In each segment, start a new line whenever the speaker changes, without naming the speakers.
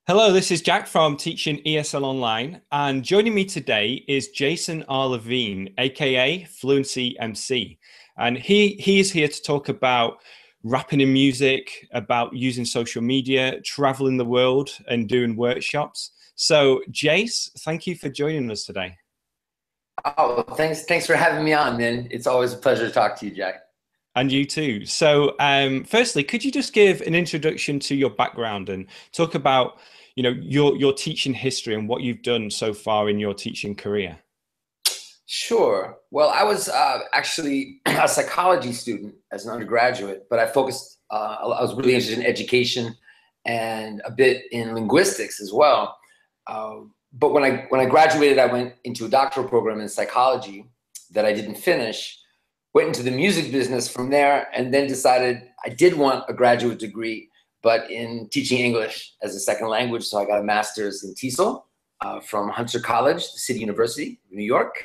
Hello, this is Jack from Teaching ESL Online, and joining me today is Jason R. Levine, aka Fluency MC. And he is here to talk about rapping in music, about using social media, traveling the world, and doing workshops. So, Jace, thank you for joining us today.
Oh, thanks for having me on, man. It's always a pleasure to talk to you, Jack.
And you too. So, firstly, could you just give an introduction to your background and talk about, your teaching history and what you've done so far in your teaching career?
Sure. Well, I was actually a psychology student as an undergraduate, but I was really interested in education and a bit in linguistics as well. But when I graduated, I went into a doctoral program in psychology that I didn't finish. Went into the music business from there, and then decided I did want a graduate degree, but in teaching English as a second language. So I got a master's in TESOL from Hunter College, the City University, New York.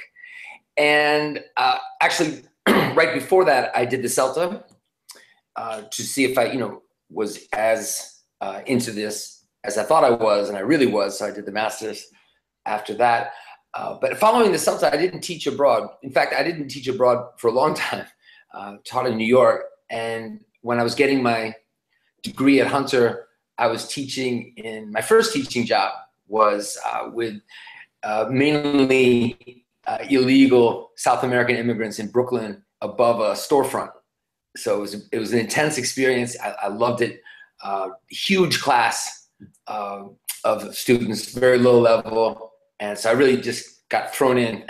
And actually, right before that, I did the CELTA to see if I, was as into this as I thought I was, and I really was. So I did the master's after that. But following the CELTA, I didn't teach abroad. In fact, I didn't teach abroad for a long time. Taught in New York. And when I was getting my degree at Hunter, I was teaching in my first teaching job was with mainly illegal South American immigrants in Brooklyn above a storefront. So it was an intense experience. I loved it. Huge class of students, very low level. And so I really just got thrown in,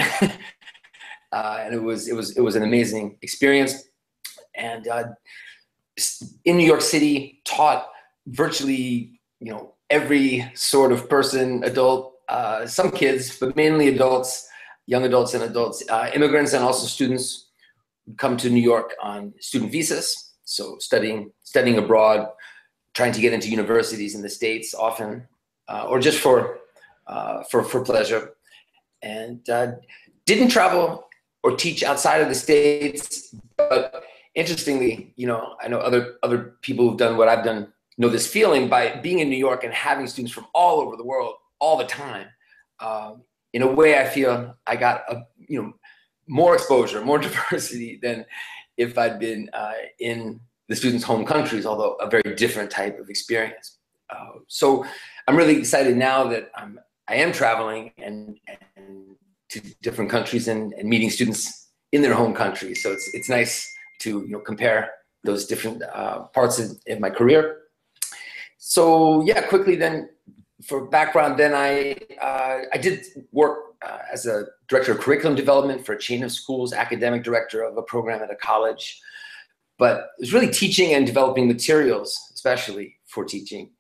and it was an amazing experience. And in New York City, taught virtually every sort of person, adult, some kids, but mainly adults, young adults and adults, immigrants, and also students who come to New York on student visas, so studying abroad, trying to get into universities in the States often, or just for pleasure, and didn't travel or teach outside of the States. But interestingly, I know other people who've done what I've done know this feeling by being in New York and having students from all over the world all the time. In a way, I feel I got more exposure, more diversity than if I'd been in the students' home countries, although a very different type of experience. So I'm really excited now that I am traveling and to different countries and meeting students in their home countries. So it's nice to compare those different parts of my career. So yeah, quickly then for background, then I did work as a director of curriculum development for a chain of schools, academic director of a program at a college. But it was really teaching and developing materials, especially for teaching,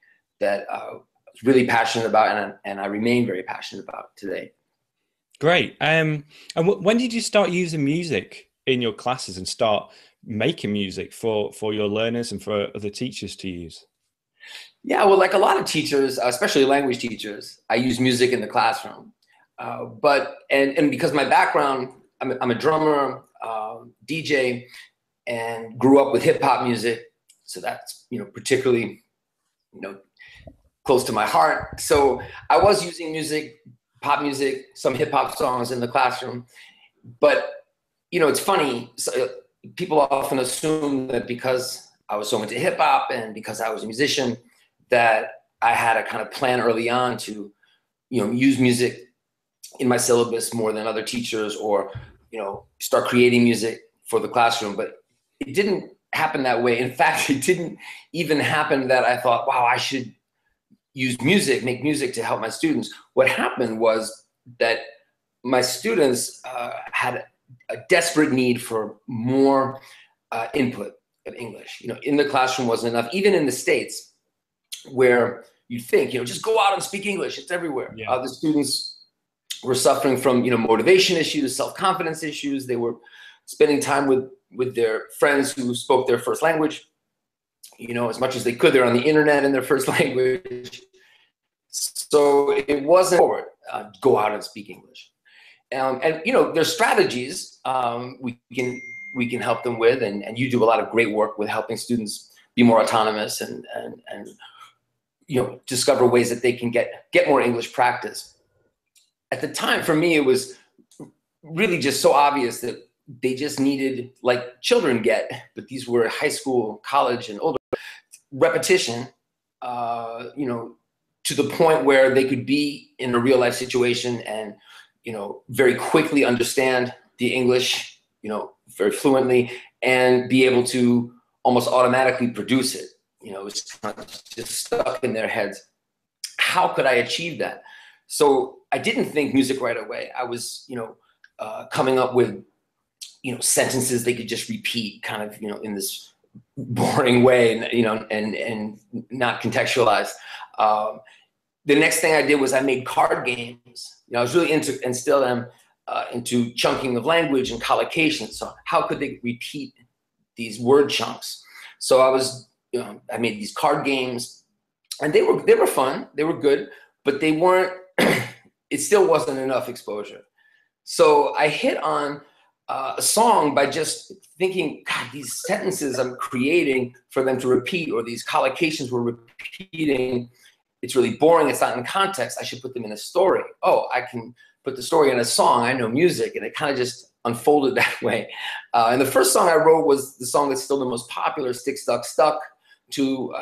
that really passionate about, and I remain very passionate about today.
Great. And when did you start using music in your classes and start making music for your learners and for other teachers to use?
Yeah, well, like a lot of teachers, especially language teachers, I use music in the classroom. But because my background, I'm a drummer, DJ, and grew up with hip hop music, so that's particularly close to my heart. So I was using music, pop music, some hip hop songs in the classroom. But it's funny. So people often assume that because I was so into hip hop and because I was a musician, that I had a kind of plan early on to use music in my syllabus more than other teachers, or start creating music for the classroom. But it didn't happen that way. In fact, it didn't even happen that I thought, wow, I should use music, make music to help my students. What happened was that my students had a desperate need for more input of English. In the classroom wasn't enough, even in the States, where you think, just go out and speak English. It's everywhere.
Yeah.
The students were suffering from, motivation issues, self-confidence issues. They were spending time with their friends who spoke their first language, as much as they could. They're on the internet in their first language. So it wasn't forward, go out and speak English. And there's strategies we can help them with, and you do a lot of great work with helping students be more autonomous and discover ways that they can get more English practice. At the time, for me, it was really just so obvious that they just needed, like children get, but these were high school, college, and older, repetition, to the point where they could be in a real life situation and, very quickly understand the English, very fluently, and be able to almost automatically produce it. It was kind of just stuck in their heads. How could I achieve that? So I didn't think music right away. I was, coming up with, sentences they could just repeat kind of, in this boring way, and not contextualized. The next thing I did was I made card games. I was really into, and still am, into chunking of language and collocation. So how could they repeat these word chunks? So I made these card games, and they were fun. They were good, but they weren't. It still wasn't enough exposure. So I hit on a song by just thinking, God, these sentences I'm creating for them to repeat, or these collocations we're repeating, it's really boring. It's not in context. I should put them in a story. Oh, I can put the story in a song. I know music. And it kind of just unfolded that way. And the first song I wrote was the song that's still the most popular, Stick, Stuck, Stuck, to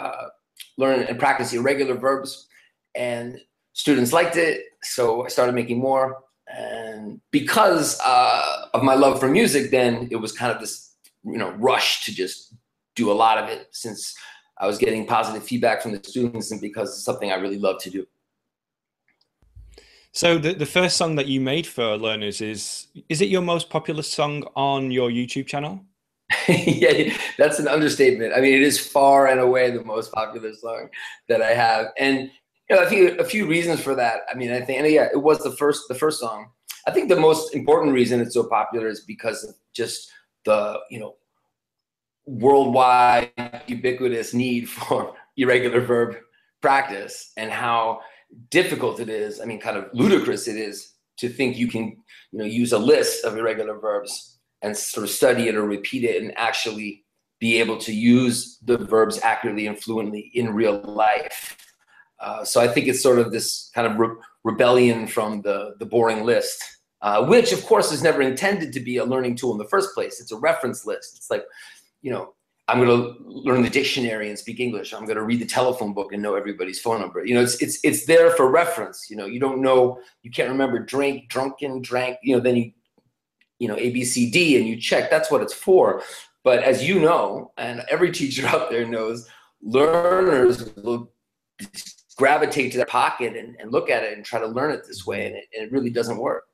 learn and practice irregular verbs. And students liked it, so I started making more. And because of my love for music, then it was kind of this, rush to just do a lot of it, since I was getting positive feedback from the students, and because it's something I really love to do.
So the first song that you made for learners is it your most popular song on your YouTube channel?
Yeah, that's an understatement. I mean, it is far and away the most popular song that I have. And a few reasons for that. I mean, I think, and yeah, it was the first song. I think the most important reason it's so popular is because of just the, worldwide ubiquitous need for irregular verb practice, and how difficult it is. I mean, kind of ludicrous it is to think you can, use a list of irregular verbs and sort of study it or repeat it and actually be able to use the verbs accurately and fluently in real life. So I think it's sort of this kind of rebellion from the boring list, which of course is never intended to be a learning tool in the first place. It's a reference list. It's like, I'm going to learn the dictionary and speak English. I'm going to read the telephone book and know everybody's phone number. It's there for reference. You don't know, you can't remember drink, drunken, drank, then A, B, C, D, and you check. That's what it's for. But as you know, and every teacher out there knows, learners will gravitate to their pocket and look at it and try to learn it this way, and it really doesn't work.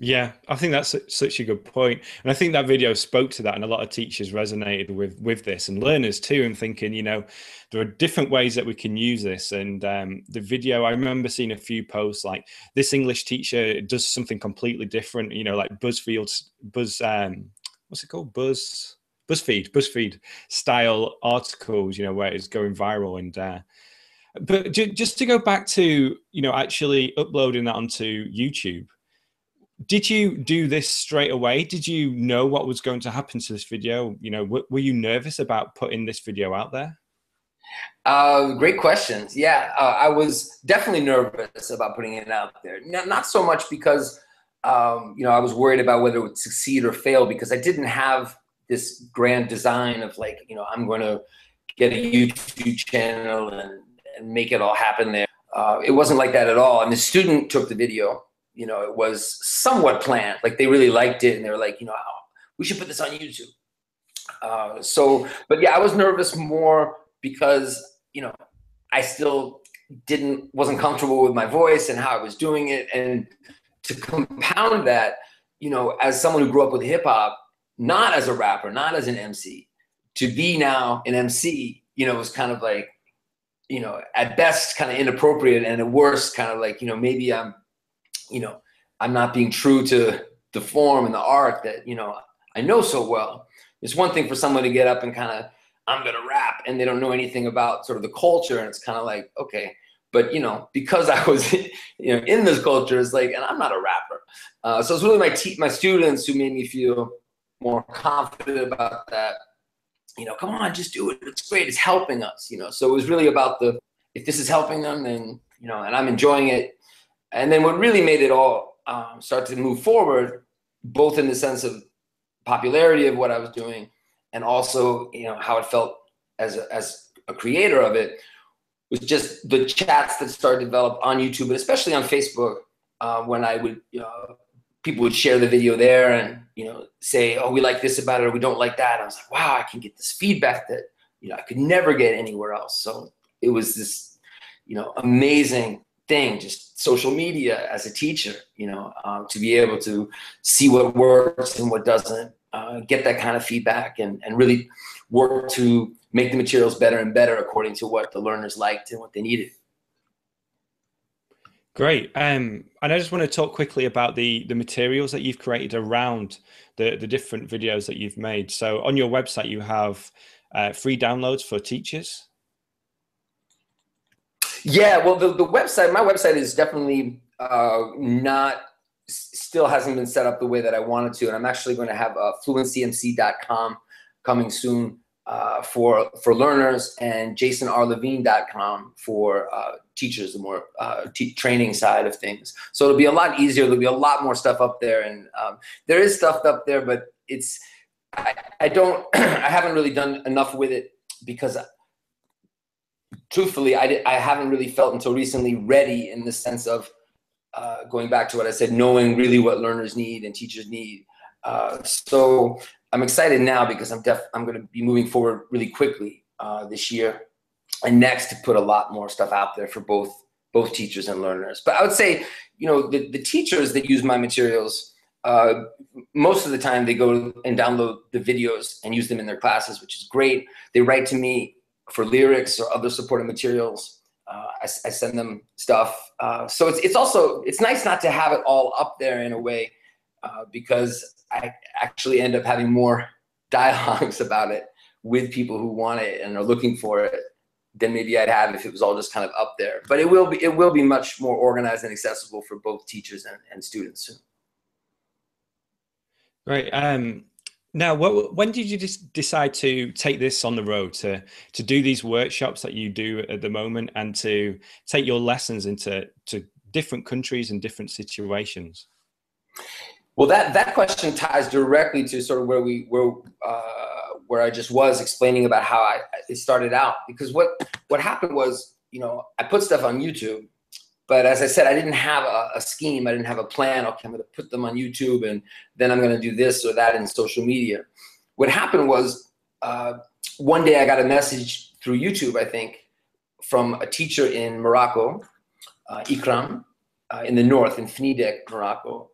Yeah, I think that's such a good point. And I think that video spoke to that, and a lot of teachers resonated with this, and learners too, and thinking, there are different ways that we can use this. And the video, I remember seeing a few posts like, this English teacher does something completely different, like what's it called? BuzzFeed style articles, where it's going viral. And but just to go back to, actually uploading that onto YouTube, did you do this straight away? Did you know what was going to happen to this video? Were you nervous about putting this video out there?
Great questions. Yeah, I was definitely nervous about putting it out there. Not so much because, I was worried about whether it would succeed or fail, because I didn't have this grand design of like, I'm going to get a YouTube channel and make it all happen there. It wasn't like that at all. And the student took the video. It was somewhat planned. Like, they really liked it, and they were like, oh, we should put this on YouTube. But yeah, I was nervous more because, I still wasn't comfortable with my voice and how I was doing it. And to compound that, as someone who grew up with hip hop, not as a rapper, not as an MC, to be now an MC, was kind of like, at best kind of inappropriate, and at worst kind of like, maybe I'm not being true to the form and the art that, I know so well. It's one thing for someone to get up and kind of, I'm going to rap, and they don't know anything about sort of the culture. And it's kind of like, okay, but, because I was, in this culture, it's like, and I'm not a rapper. So it's really my students who made me feel more confident about that. Come on, just do it. It's great. It's helping us, So it was really about the if this is helping them, then, you know, and I'm enjoying it. And then what really made it all start to move forward, both in the sense of popularity of what I was doing, and also, you know, how it felt as a creator of it, was just the chats that started to develop on YouTube, but especially on Facebook, when I would, people would share the video there and, you know, say, oh, we like this about it, or we don't like that. I was like, wow, I can get this feedback that, you know, I could never get anywhere else. So it was this, you know, amazing thing, just social media as a teacher, you know, to be able to see what works and what doesn't, get that kind of feedback, and really work to make the materials better and better according to what the learners liked and what they needed.
Great. And I just want to talk quickly about the materials that you've created around the different videos that you've made. So on your website, you have free downloads for teachers. Yeah,
well, the website, my website is definitely still hasn't been set up the way that I wanted to. And I'm actually going to have fluencymc.com coming soon for learners, and jasonrlevine.com for teachers, the more training side of things. So it'll be a lot easier. There'll be a lot more stuff up there, and there is stuff up there, but it's I haven't really done enough with it, because truthfully, I haven't really felt until recently ready, in the sense of going back to what I said, knowing really what learners need and teachers need. So I'm excited now, because I'm going to be moving forward really quickly this year and next, to put a lot more stuff out there for both teachers and learners. But I would say, you know, the teachers that use my materials, most of the time they go and download the videos and use them in their classes, which is great. They write to me for lyrics or other supporting materials. I send them stuff. So it's nice not to have it all up there in a way, because I actually end up having more dialogues about it with people who want it and are looking for it than maybe I'd have if it was all just kind of up there. But it will be much more organized and accessible for both teachers and students soon.
Great. Now, when did you decide to take this on the road, to do these workshops that you do at the moment, and to take your lessons into different countries and different situations?
Well, that question ties directly to sort of where I just was explaining about how it started out. Because what happened was, you know, I put stuff on YouTube, but as I said, I didn't have a scheme. I didn't have a plan. Okay, I'm going to put them on YouTube, and then I'm going to do this or that in social media. What happened was, one day I got a message through YouTube, I think, from a teacher in Morocco, Ikram, in the north, in Fnidek, Morocco.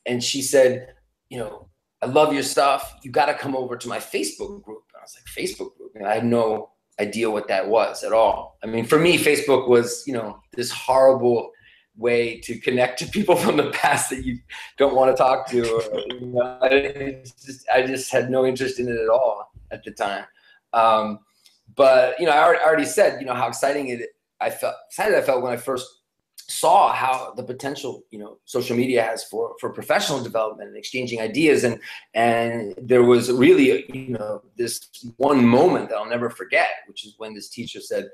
And she said, you know, I love your stuff. You got to come over to my Facebook group. And I was like, Facebook group? And I had no idea what that was at all. I mean, for me, Facebook was, you know, this horrible way to connect to people from the past that you don't want to talk to. Or, you know, I just had no interest in it at all at the time. But, you know, I already said, you know, how excited I felt when I first saw how the potential, you know, social media has for professional development and exchanging ideas. And there was really, you know, this one moment that I'll never forget, which is when this teacher said,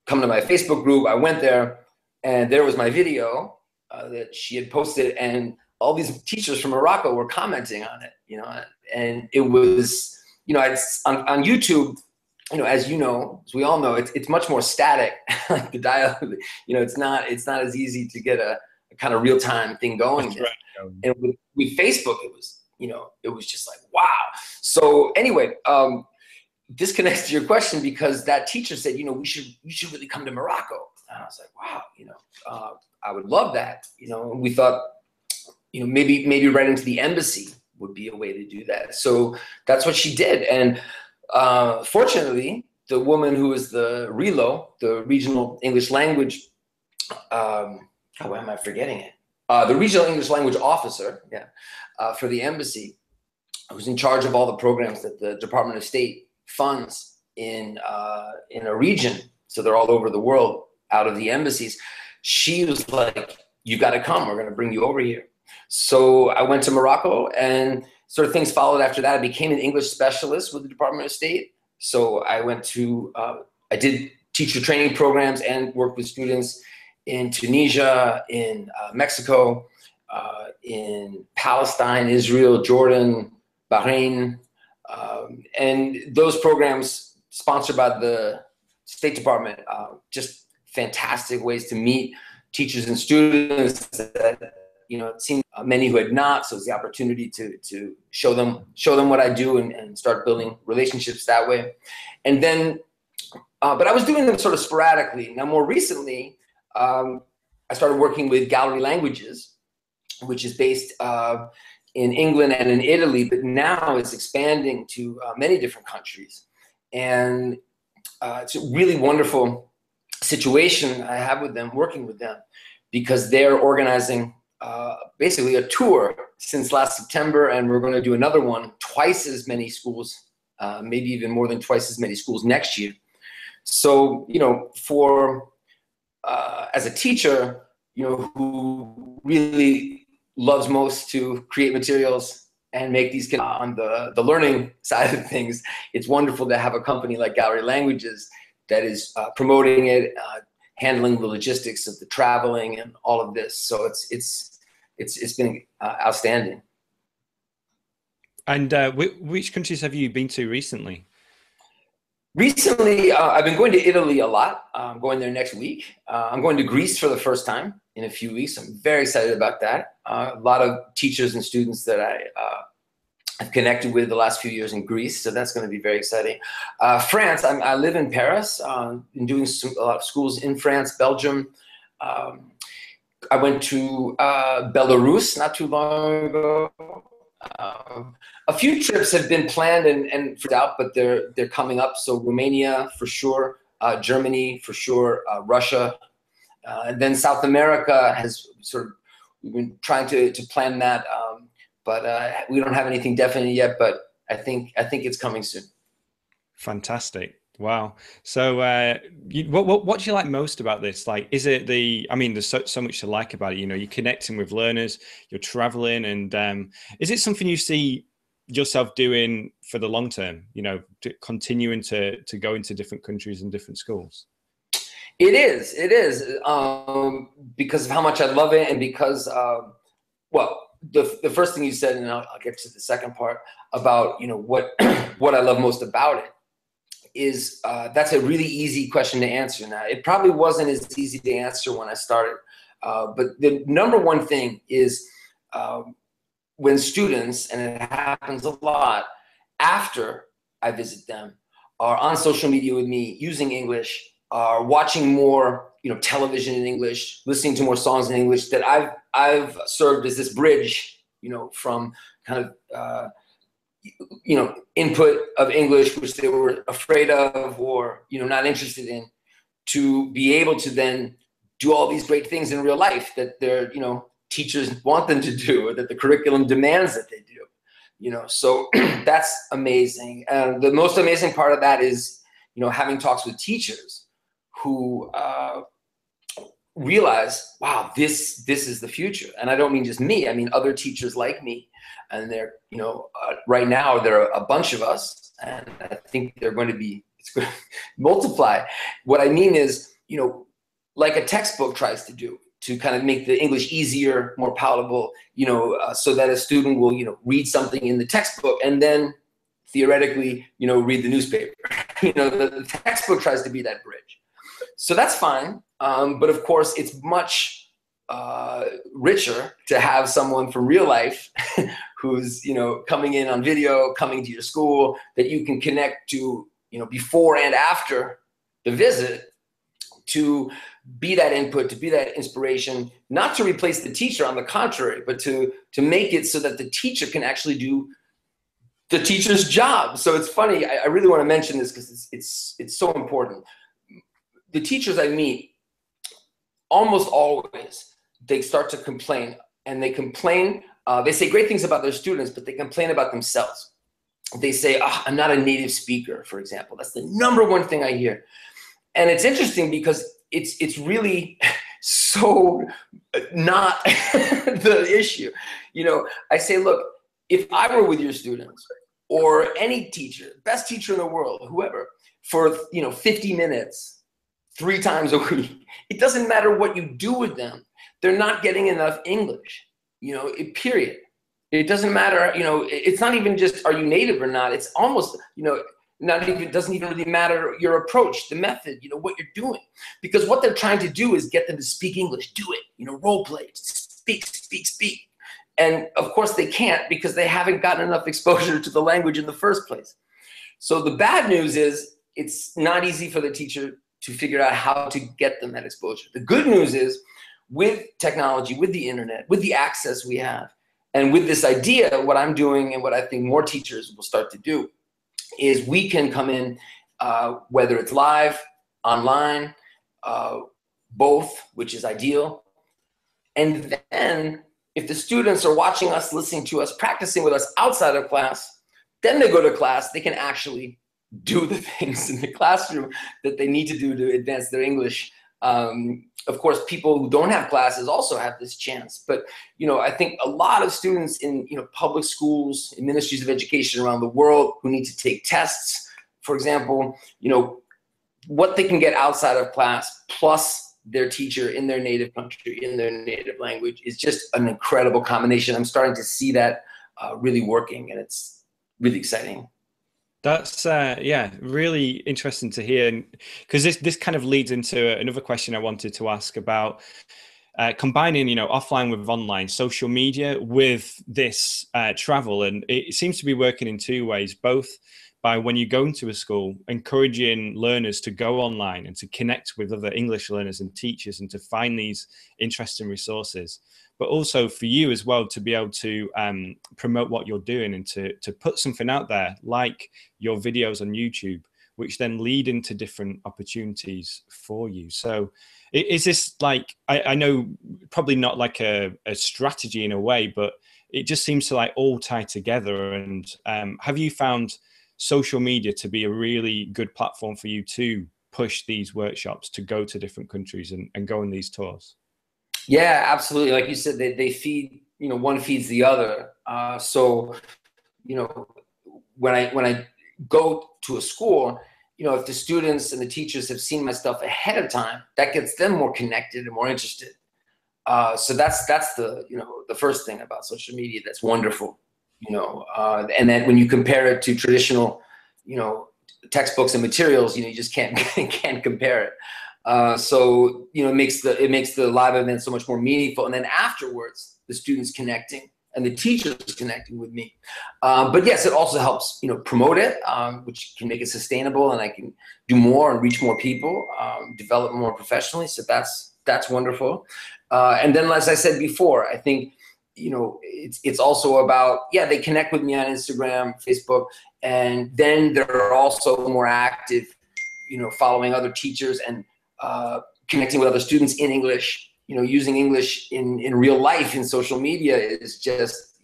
come to my Facebook group. I went there, and there was my video that she had posted, and all these teachers from Morocco were commenting on it, you know, and it was, you know, it's on YouTube, you know, as we all know, it's much more static. Like the dialogue, you know, it's not as easy to get a kind of real time thing going. Right. And with Facebook, it was, you know, it was just like, wow. So anyway, this connects to your question, because that teacher said, you know, you should really come to Morocco. And I was like, wow, you know, I would love that. You know, and we thought, you know, maybe right into the embassy would be a way to do that. So that's what she did. And fortunately, the woman who is the RELO, the regional English language, why am I forgetting it? The regional English language officer, for the embassy, who's in charge of all the programs that the Department of State funds in a region. So they're all over the world out of the embassies. She was like, you got to come. We're going to bring you over here. So I went to Morocco, and sort of things followed after that. I became an English specialist with the Department of State. So I went to, I did teacher training programs and worked with students in Tunisia, in Mexico, in Palestine, Israel, Jordan, Bahrain, and those programs sponsored by the State Department, just fantastic ways to meet teachers and students that, you know, it seemed many who had not, so it's the opportunity to show them what I do and start building relationships that way. And then, but I was doing them sort of sporadically. Now, more recently, I started working with Gallery Languages, which is based in England and in Italy, but now it's expanding to many different countries. And it's a really wonderful situation I have with them, working with them, because they're organizing basically a tour since last September, and we're going to do another one, twice as many schools, maybe even more than twice as many schools next year. So, you know, for as a teacher, you know, who really loves most to create materials and make these on the learning side of things, it's wonderful to have a company like Gallery Languages that is promoting it, handling the logistics of the traveling and all of this. So it's been outstanding.
And which countries have you been to recently?
Recently, I've been going to Italy a lot. I'm going there next week. I'm going to Greece for the first time in a few weeks. I'm very excited about that. A lot of teachers and students that I've connected with the last few years in Greece, so that's going to be very exciting. France, I live in Paris. Been doing a lot of schools in France, Belgium. I went to Belarus not too long ago. A few trips have been planned and out, but they're coming up. So Romania for sure, Germany for sure, Russia, and then South America has we've been trying to plan that, but we don't have anything definite yet. But I think it's coming soon.
Fantastic. Wow. So what do you like most about this? Like, is it I mean, there's so much to like about it. You know, you're connecting with learners, you're traveling, and is it something you see yourself doing for the long term, you know, continuing to go into different countries and different schools?
It is because of how much I love it, and because well, the first thing you said, and I'll get to the second part about, you know, what what I love most about it is that's a really easy question to answer. Now, it probably wasn't as easy to answer when I started, but the number one thing is when students, and it happens a lot after I visit them, are on social media with me, using English, are watching more, you know, television in English, listening to more songs in English, that I've served as this bridge, you know, from kind of you know, input of English which they were afraid of or, you know, not interested in, to be able to then do all these great things in real life that their, you know, teachers want them to do, or that the curriculum demands that they do, you know. So that's amazing. And the most amazing part of that is, you know, having talks with teachers who realize, wow, this is the future. And I don't mean just me, I mean other teachers like me. And they're, you know, right now there are a bunch of us, and I think they're going to be, it's going to multiply. What I mean is, you know, like a textbook tries to do, to kind of make the English easier, more palatable, you know, so that a student will, you know, read something in the textbook and then theoretically, you know, read the newspaper. You know, the textbook tries to be that bridge. So that's fine. But of course, it's much richer to have someone from real life who's, you know, coming in on video, coming to your school, that you can connect to, you know, before and after the visit, to be that input, to be that inspiration, not to replace the teacher, on the contrary, but to make it so that the teacher can actually do the teacher's job. So it's funny, I really want to mention this because it's so important. The teachers I meet, almost always, they start to complain, and they complain, they say great things about their students, but they complain about themselves. They say, oh, I'm not a native speaker, for example. That's the number one thing I hear. And it's interesting because it's really so not the issue. You know, I say, look, if I were with your students, or any teacher, best teacher in the world, whoever, for, you know, 50 minutes, 3 times a week. It doesn't matter what you do with them. They're not getting enough English, period. It doesn't matter, it's not even just, are you native or not? It's almost, it doesn't even really matter your approach, the method, what you're doing. Because what they're trying to do is get them to speak English, do it, role play, speak, speak, speak. And of course they can't because they haven't gotten enough exposure to the language in the first place. So the bad news is it's not easy for the teacher to figure out how to get them that exposure. The good news is with technology, with the internet, with the access we have, and with this idea, what I'm doing and what I think more teachers will start to do is we can come in, whether it's live, online, both, which is ideal. And then if the students are watching us, listening to us, practicing with us outside of class, then they go to class, they can actually do the things in the classroom that they need to do to advance their English. Of course, people who don't have classes also have this chance. But, I think a lot of students in, public schools, in ministries of education around the world who need to take tests, for example, what they can get outside of class plus their teacher in their native country, in their native language is just an incredible combination. I'm starting to see that really working, and it's really exciting.
That's really interesting to hear, because this kind of leads into another question I wanted to ask about combining, offline with online, social media with this travel, and it seems to be working in 2 ways, both by when you go into a school, encouraging learners to go online and to connect with other English learners and teachers and to find these interesting resources, but also for you as well to be able to promote what you're doing and to put something out there like your videos on YouTube, which then lead into different opportunities for you. So is this like, I know probably not like a strategy in a way, but it just seems to like all tie together. And have you found social media to be a really good platform for you to push these workshops, to go to different countries and go on these tours?
Yeah, absolutely. Like you said, they feed, one feeds the other. So, when I go to a school, if the students and the teachers have seen my stuff ahead of time, that gets them more connected and more interested. So that's the, the first thing about social media that's wonderful, and then when you compare it to traditional, textbooks and materials, you just can't compare it. So, it makes the live event so much more meaningful. And then afterwards, the students connecting and the teachers connecting with me. But yes, it also helps, promote it, which can make it sustainable, and I can do more and reach more people, develop more professionally. So that's wonderful. And then, as I said before, I think, it's also about, they connect with me on Instagram, Facebook, and then they're also more active, following other teachers and connecting with other students in English. Using English in real life in social media is just,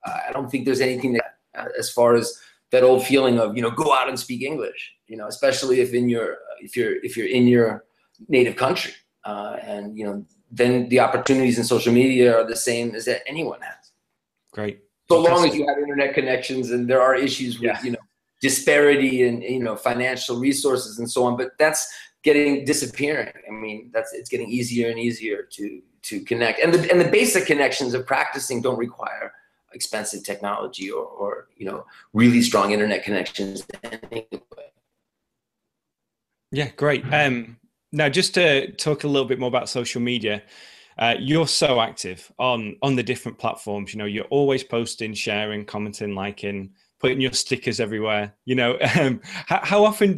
I don't think there's anything that, as far as that old feeling of, go out and speak English, especially if you're in your native country, and then the opportunities in social media are the same as that anyone has.
Great.
So long as you have internet connections, and there are issues with, disparity and, financial resources and so on, but that's disappearing. I mean, it's getting easier and easier to connect. And the basic connections of practicing don't require expensive technology or really strong internet connections anyway.
Yeah, great. Now, just to talk a little bit more about social media, you're so active on the different platforms. You're always posting, sharing, commenting, liking, putting your stickers everywhere. How often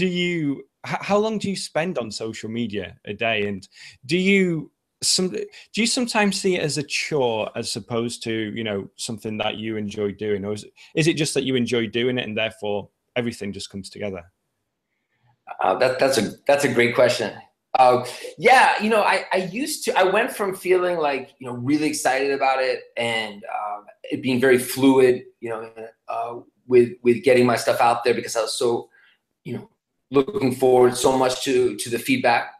how long do you spend on social media a day? And do you sometimes see it as a chore as opposed to, something that you enjoy doing? Or is it just that you enjoy doing it and therefore everything just comes together?
That's a great question. I went from feeling like, really excited about it and it being very fluid, with getting my stuff out there, because I was so, looking forward so much to the feedback,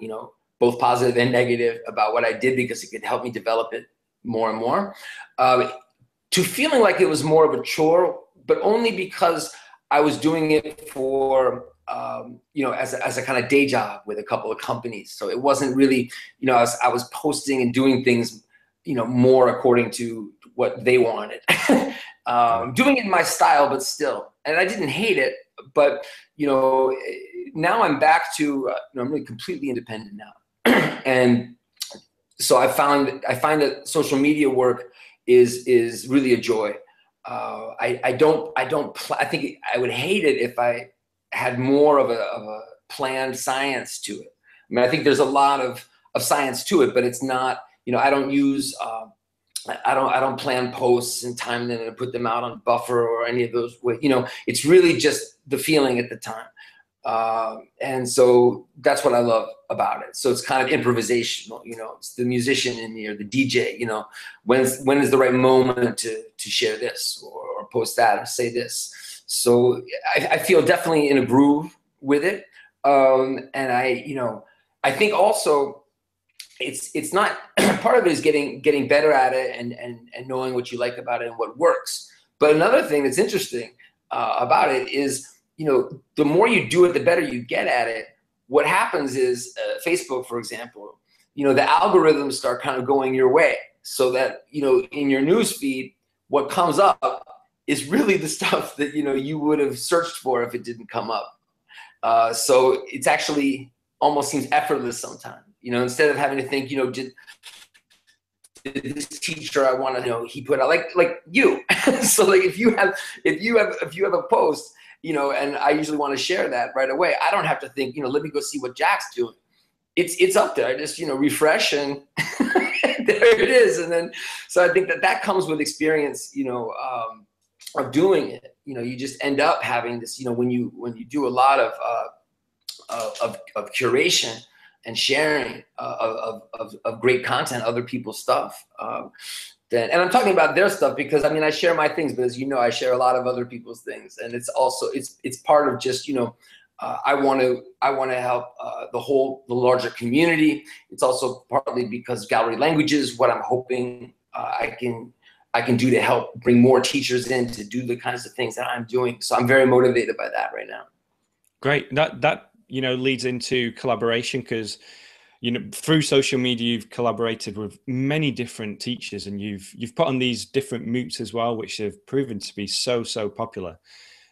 both positive and negative about what I did, because it could help me develop it more and more, to feeling like it was more of a chore, but only because I was doing it for as a kind of day job with a couple of companies. So it wasn't really, I was posting and doing things, more according to what they wanted. Doing it in my style, but still. And I didn't hate it, but, now I'm back to, I'm really completely independent now. And so I find that social media work is really a joy. I think I would hate it if I had more of a planned science to it. I mean, I think there's a lot of science to it, but it's not, I don't use, I don't plan posts and time them and put them out on Buffer or any of those. It's really just the feeling at the time. And so that's what I love about it. So it's kind of improvisational, it's the musician in me or the DJ, when is the right moment to share this or post that or say this. So I feel definitely in a groove with it. And I think also it's not, part of it is getting better at it and knowing what you like about it and what works. But another thing that's interesting about it is, the more you do it, the better you get at it. What happens is Facebook, for example, the algorithms start kind of going your way so that, in your news feed, what comes up is really the stuff that, you would have searched for if it didn't come up. So it's actually almost seems effortless sometimes, instead of having to think, did this teacher I want to, he put out like you. So like if you have a post, and I usually want to share that right away, I don't have to think, let me go see what Jack's doing. It's up there. I just, refresh and there it is. And then, so I think that comes with experience, of doing it. You just end up having this, when you do a lot of curation and sharing of great content, other people's stuff. And I'm talking about their stuff because I share my things, but as I share a lot of other people's things, and it's also it's part of just I want to help the larger community. It's also partly because Gallery Languages, what I'm hoping I can do to help bring more teachers in to do the kinds of things that I'm doing. So I'm very motivated by that right now.
Great. That leads into collaboration because through social media, you've collaborated with many different teachers and you've put on these different MOOCs as well, which have proven to be so popular.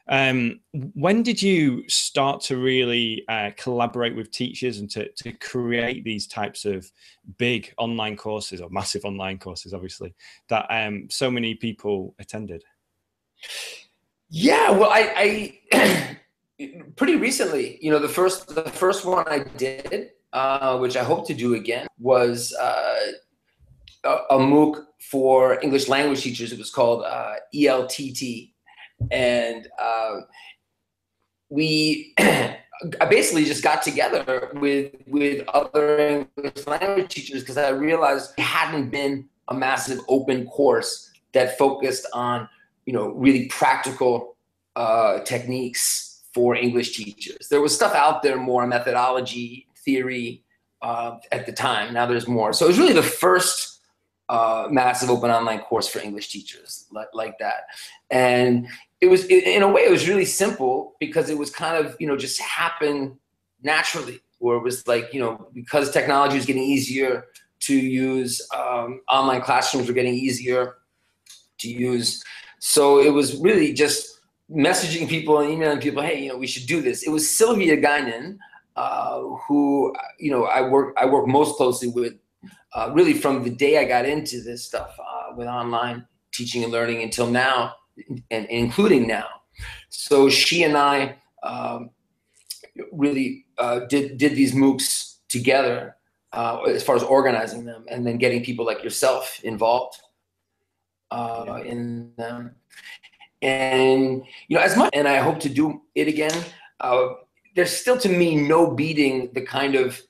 When did you start to really collaborate with teachers and to create these types of big online courses or massive online courses, obviously, that so many people attended?
Yeah, well, I pretty recently, the first one I did, which I hope to do again, was a MOOC for English language teachers. It was called ELTT. And I basically just got together with other English language teachers because I realized it hadn't been a massive open course that focused on, really practical techniques for English teachers. There was stuff out there more methodology, theory at the time. Now there's more. So it was really the first massive open online course for English teachers like that. And it was, in a way, it was really simple because it was kind of, just happened naturally, where it was like, because technology was getting easier to use, online classrooms were getting easier to use. So it was really just messaging people and emailing people, hey, we should do this. It was Sylvia Guinan, who, I work most closely with, really from the day I got into this stuff with online teaching and learning until now, and including now. So she and I really did these MOOCs together as far as organizing them and then getting people like yourself involved in them. And, as much, and I hope to do it again, there's still to me no beating the kind of,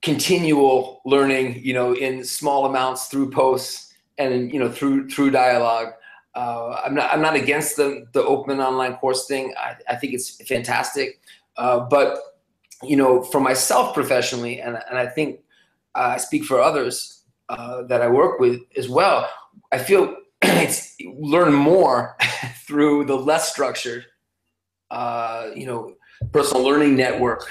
continual learning, in small amounts through posts and, through dialogue. I'm not against the open online course thing. I think it's fantastic. But, for myself professionally, and I think I speak for others that I work with as well, I feel it's learn more through the less structured personal learning network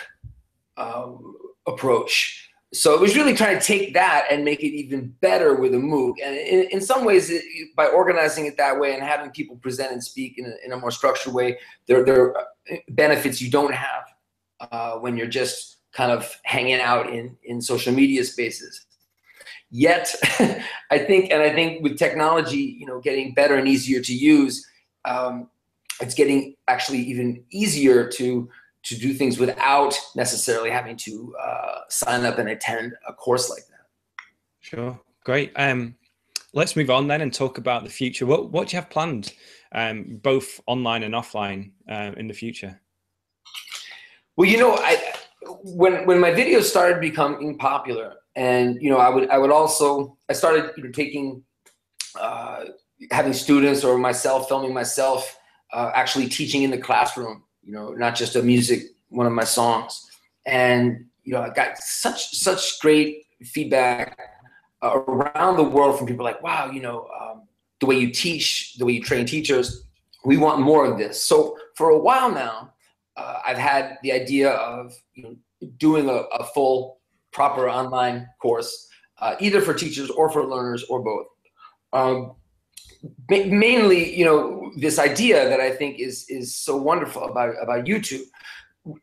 approach. So it was really trying to take that and make it even better with a MOOC. And in some ways, by organizing it that way and having people present and speak in a more structured way, there are benefits you don't have when you're just kind of hanging out in social media spaces. Yet, I think with technology, getting better and easier to use, it's getting actually even easier to do things without necessarily having to sign up and attend a course like that.
Sure, great. Let's move on then and talk about the future. What do you have planned, both online and offline, in the future?
Well, when my videos started becoming popular, and I started taking having students or myself filming myself actually teaching in the classroom, not just one of my songs. And I got such great feedback around the world from people like, wow, the way you teach, the way you train teachers, we want more of this. So for a while now, I've had the idea of doing a full proper online course, either for teachers or for learners or both. Mainly, this idea that I think is so wonderful about YouTube,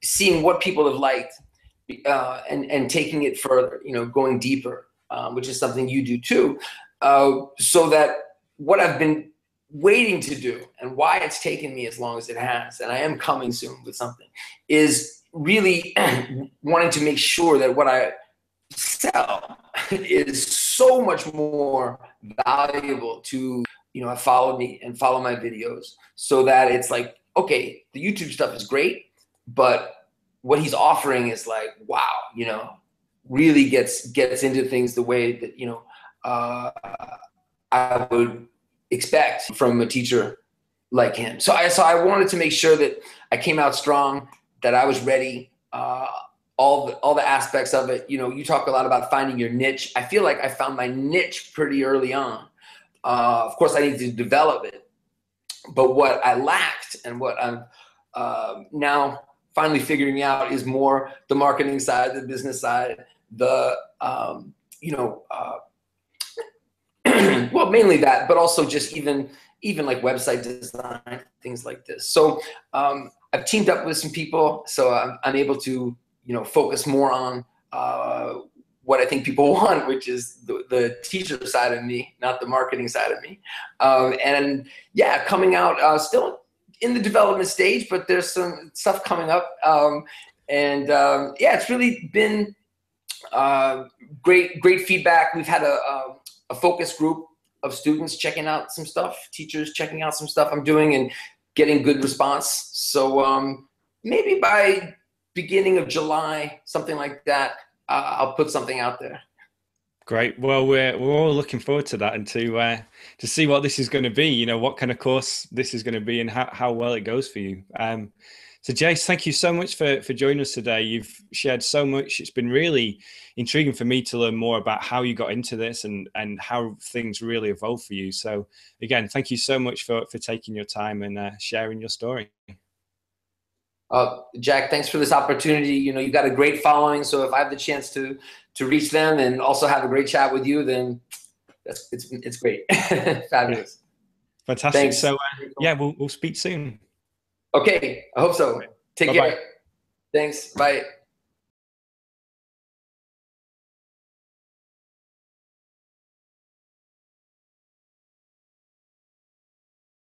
seeing what people have liked and taking it further, going deeper, which is something you do too, so that what I've been waiting to do and why it's taken me as long as it has, and I am coming soon with something, is really wanting to make sure that what I sell is so much more valuable to follow me and follow my videos, so that it's like, okay, the YouTube stuff is great, but what he's offering is like, wow, really gets into things the way that I would expect from a teacher like him. So I wanted to make sure that I came out strong, that I was ready, all the aspects of it. You talk a lot about finding your niche. I feel like I found my niche pretty early on. Of course, I need to develop it, but what I lacked and what I'm now finally figuring out is more the marketing side, the business side, the well, mainly that, but also just even like website design, things like this. So I've teamed up with some people, so I'm able to focus more on what I think people want, which is the teacher side of me, not the marketing side of me. And yeah, coming out still in the development stage, but there's some stuff coming up. Yeah, it's really been great feedback. We've had a focus group of students checking out some stuff, teachers checking out some stuff I'm doing and getting good response. So maybe by beginning of July, something like that, I'll put something out there.
Great. Well, we're all looking forward to that and to see what this is going to be. What kind of course this is going to be and how well it goes for you. So, Jace, thank you so much for joining us today. You've shared so much. It's been really intriguing for me to learn more about how you got into this and how things really evolved for you. So, again, thank you so much for taking your time and sharing your story.
Jack, thanks for this opportunity. You've got a great following, so if I have the chance to reach them and also have a great chat with you, then it's great. Fabulous.
Yeah. Fantastic. Thanks. So yeah, we'll speak soon.
Okay, I hope so. Take care. Thanks. Bye.